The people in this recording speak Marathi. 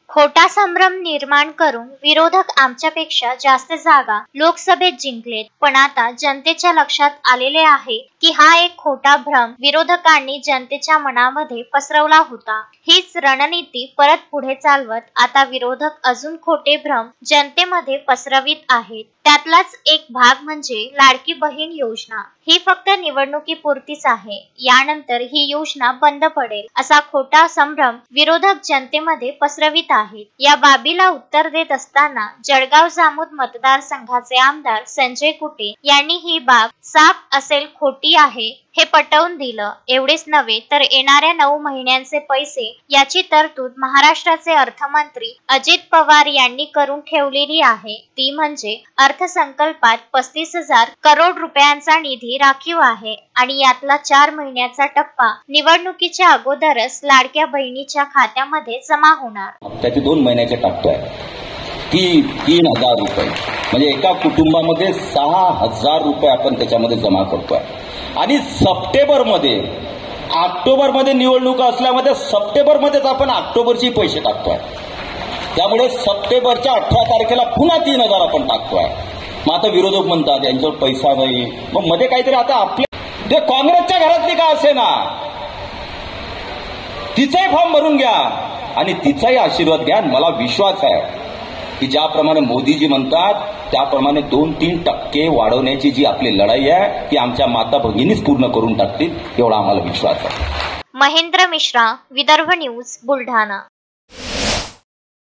खोटा संभ्रम निर्माण करून विरोधक आमच्यापेक्षा जास्त जागा लोकसभेत जिंकलेत, पण आता जनतेच्या लक्षात आलेले आहे की हा एक खोटा भ्रम विरोधकांनी जनतेच्या मनामध्ये पसरवला होता। हीच रणनीती परत पुढे चालवत आता विरोधक अजून खोटे भ्रम जनतेमध्ये पसरवित आहेत। त्यातलाच एक भाग म्हणजे लाडकी बहीण योजना। ही फक्त निवडणुकीपुरतीच आहे, यानंतर ही योजना बंद पडेल असा खोटा संभ्रम विरोधक जनतेमध्ये पसरवित आहेत। या बाबीला उत्तर देत असताना जळगाव जामोद मतदारसंघाचे आमदार संजय कुटे यांनी ही बाब साफ असेल खोटी आहे हे पटवून दिलं। एवढेच नव्हे तर येणाऱ्या 9 महिन्यांचे पैसे याची तरतूद महाराष्ट्राचे अर्थमंत्री अजित पवार यांनी करून ठेवलेली आहे। ती म्हणजे अर्थसंकल्पात 35,000 करोड रुपयांचा निधी राखीव आहे आणि यातला 4 महिन्याचा टप्पा निवडणुकीच्या अगोदरच लाडक्या बहिणीच्या खात्यामध्ये जमा होणार। त्याचे 2 महिन्याचे टप्पे आहे की 3,000 रुपये, म्हणजे एका कुटुंबामध्ये 6,000 रुपये आपण त्याच्यामध्ये जमा करतोय। आणि ऑक्टोबरमध्ये निवडणुका असल्यामध्ये सप्टेंबरमध्येच आपण ऑक्टोबरचे पैसे टाकतोय। त्यामुळे सप्टेंबरच्या 18 तारखेला पुन्हा 3,000 आपण टाकतोय। मग आता विरोधक म्हणतात यांच्यावर पैसा नाही, मग मध्ये काहीतरी आता आपले ते काँग्रेसच्या घरातली का असे ना तिचाही फॉर्म भरून घ्या आणि तिचाही आशीर्वाद घ्या। मला विश्वास आहे की ज्याप्रमाणे मोदीजी म्हणतात त्याप्रमाणे 2-3% वाढवण्याची जी आपली लढाई आहे ती आमच्या माता भगिनीच पूर्ण करून टाकतील, एवढा आम्हाला विश्वास आहे। महेंद्र मिश्रा, विदर्भ न्यूज, बुलढाणा।